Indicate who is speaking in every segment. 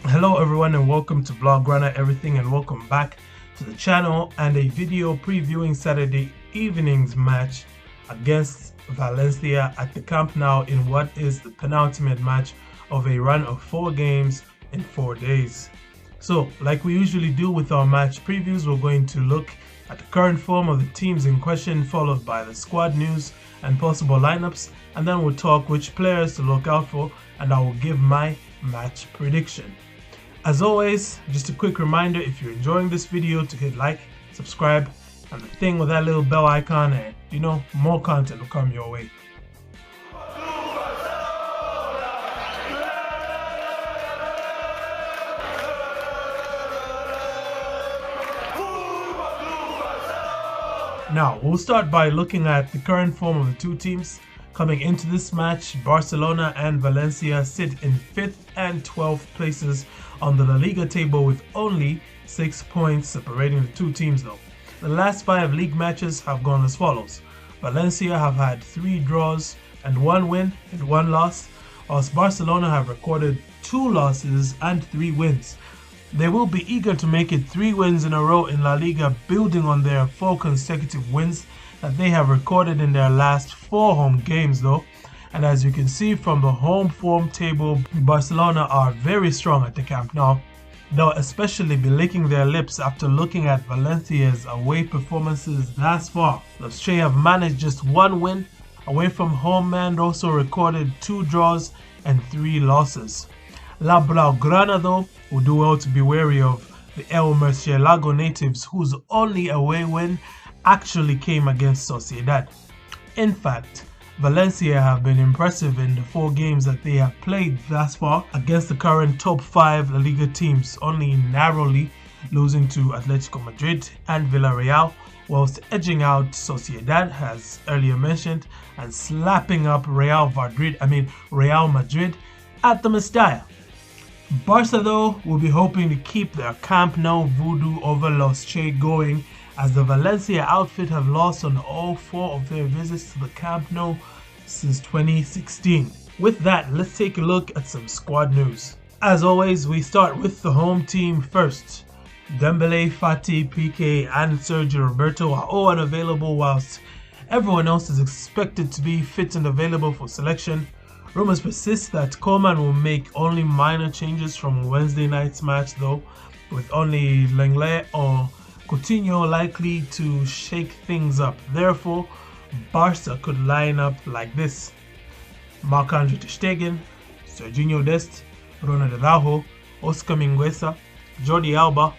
Speaker 1: Hello everyone and welcome to Blaugrana Everything, and welcome back to the channel and a video previewing Saturday evening's match against Valencia at the Camp Nou in what is the penultimate match of a run of 4 games in 4 days. So like we usually do with our match previews, we're going to look at the current form of the teams in question, followed by the squad news and possible lineups, and then we'll talk which players to look out for, and I will give my match prediction. As always, just a quick reminder, if you're enjoying this video, to hit like, subscribe, and the thing with that little bell icon, and more content will come your way. Now, we'll start by looking at the current form of the two teams. Coming into this match, Barcelona and Valencia sit in 5th and 12th places on the La Liga table with only 6 points separating the two teams though. The last 5 league matches have gone as follows. Valencia have had 3 draws and 1 win and 1 loss, whilst Barcelona have recorded 2 losses and 3 wins. They will be eager to make it 3 wins in a row in La Liga, building on their 4 consecutive wins that they have recorded in their last 4 home games though. And as you can see from the home form table, Barcelona are very strong at the Camp Nou. They'll especially be licking their lips after looking at Valencia's away performances thus far. The Stray have managed just 1 win away from home and also recorded 2 draws and 3 losses. La Blaugrana though will do well to be wary of the El Murcielago natives, whose only away win actually came against Sociedad. In fact, Valencia have been impressive in the 4 games that they have played thus far against the current top 5 La Liga teams, only narrowly losing to Atletico Madrid and Villarreal, whilst edging out Sociedad, as earlier mentioned, and slapping up Real Madrid at the Mestalla. Barca though will be hoping to keep their Camp Nou voodoo over Los Che going, as the Valencia outfit have lost on all 4 of their visits to the Camp Nou since 2016. With that, let's take a look at some squad news. As always, we start with the home team first. Dembele, Fati, Piqué and Sergio Roberto are all unavailable, whilst everyone else is expected to be fit and available for selection. Rumors persist that Koeman will make only minor changes from Wednesday night's match though, with only Lenglet or Coutinho likely to shake things up. Therefore, Barca could line up like this: Marc-Andre ter Stegen, Serginho Dest, Ronald Araujo, Oscar Mingueza, Jordi Alba,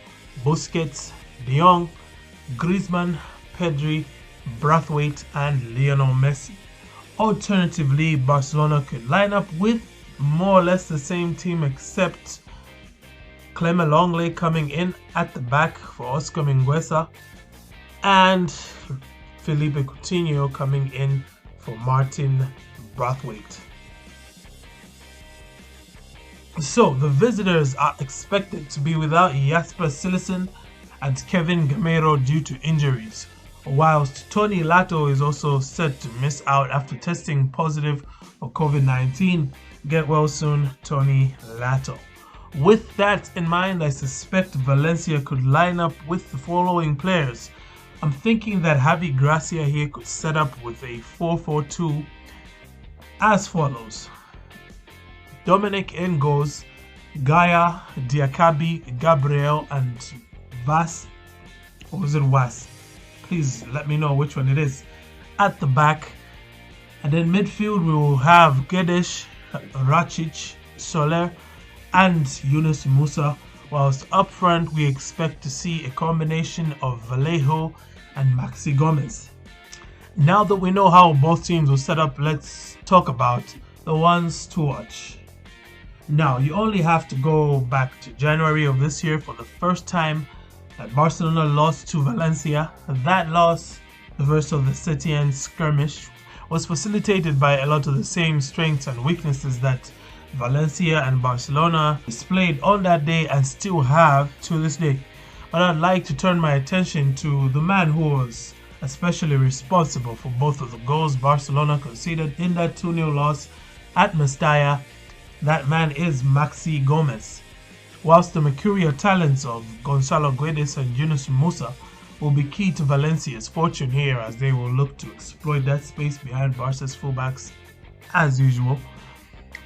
Speaker 1: Busquets, De Jong, Griezmann, Pedri, Braithwaite and Lionel Messi. Alternatively, Barcelona could line up with more or less the same team, except Clément Lenglet coming in at the back for Oscar Mingueza and Felipe Coutinho coming in for Martin Braithwaite. So the visitors are expected to be without Jasper Cillessen and Kevin Gameiro due to injuries, whilst Tony Lato is also set to miss out after testing positive for COVID-19. Get well soon, Tony Lato. With that in mind, I suspect Valencia could line up with the following players. I'm thinking that Javi Gracia here could set up with a 4-4-2 as follows: Dominic in goals, Gaia, Diakabi, Gabriel and Vas, or was it Was? Please let me know which one it is, at the back. And then midfield we will have Guedes, Racic, Soler and Yunus Musa, whilst up front we expect to see a combination of Vallejo and Maxi Gomez. Now that we know how both teams will set up, let's talk about the ones to watch. Now, you only have to go back to January of this year for the first time that Barcelona lost to Valencia. That loss, the first of the Setien skirmish, was facilitated by a lot of the same strengths and weaknesses that Valencia and Barcelona displayed on that day and still have to this day. But I'd like to turn my attention to the man who was especially responsible for both of the goals Barcelona conceded in that 2-0 loss at Mestalla. That man is Maxi Gomez. whilst the mercurial talents of Gonzalo Guedes and Yunus Musa will be key to Valencia's fortune here, as they will look to exploit that space behind Barca's fullbacks as usual.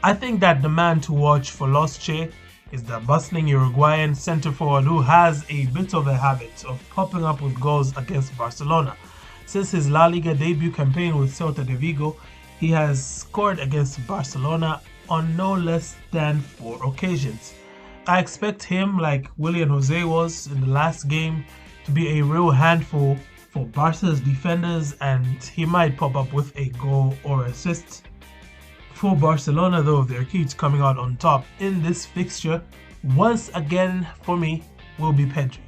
Speaker 1: I think that the man to watch for Los Che is the bustling Uruguayan centre forward who has a bit of a habit of popping up with goals against Barcelona. Since his La Liga debut campaign with Celta de Vigo, he has scored against Barcelona on no less than 4 occasions. I expect him, like Willian Jose was in the last game, to be a real handful for Barca's defenders, and he might pop up with a goal or assist. For Barcelona though, their key to coming out on top in this fixture, once again for me, will be Pedri.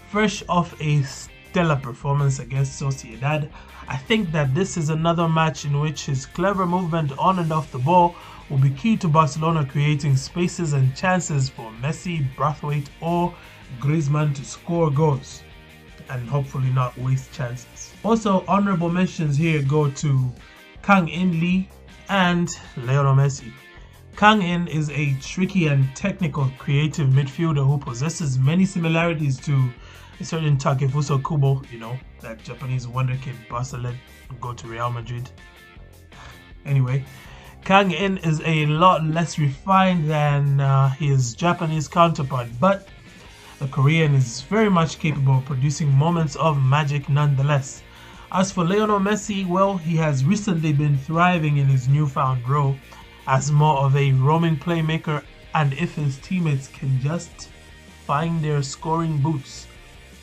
Speaker 1: Fresh off a stellar performance against Sociedad, I think that this is another match in which his clever movement on and off the ball will be key to Barcelona creating spaces and chances for Messi, Braithwaite or Griezmann to score goals and hopefully not waste chances. Also, honorable mentions here go to Kang In Lee and Lionel Messi. Kang In is a tricky and technical creative midfielder who possesses many similarities to a certain Takefusa Kubo, you know, that Japanese wonder kid Barca let go to Real Madrid. Anyway, Kang In is a lot less refined than his Japanese counterpart, but the Korean is very much capable of producing moments of magic nonetheless. As for Lionel Messi, well, he has recently been thriving in his newfound role as more of a roaming playmaker, and if his teammates can just find their scoring boots,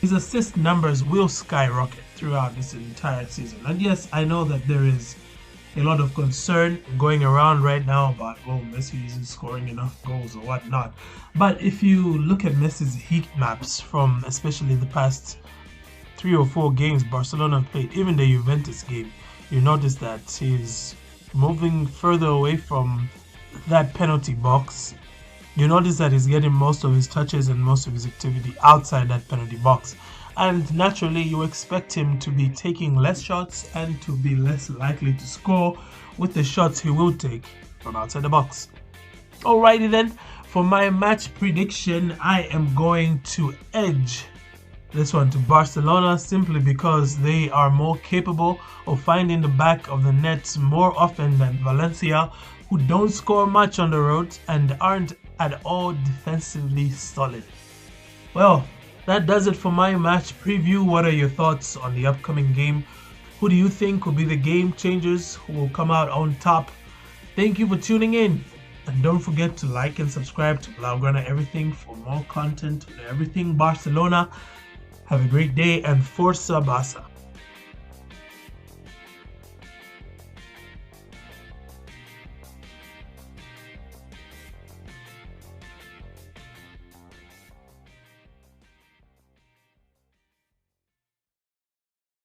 Speaker 1: his assist numbers will skyrocket throughout this entire season. And yes, I know that there is a lot of concern going around right now about, well, Messi isn't scoring enough goals or whatnot. But if you look at Messi's heat maps from especially the past 3 or 4 games Barcelona played, even the Juventus game, you notice that he's moving further away from that penalty box. You notice that he's getting most of his touches and most of his activity outside that penalty box. And naturally, you expect him to be taking less shots and to be less likely to score with the shots he will take from outside the box. Alrighty then, for my match prediction, I am going to edge this one to Barcelona simply because they are more capable of finding the back of the net more often than Valencia, who don't score much on the road and aren't at all defensively solid. Well, that does it for my match preview. What are your thoughts on the upcoming game? Who do you think will be the game changers who will come out on top? Thank you for tuning in. And don't forget to like and subscribe to Blaugrana Everything for more content on everything Barcelona. Have a great day and Forza Barca.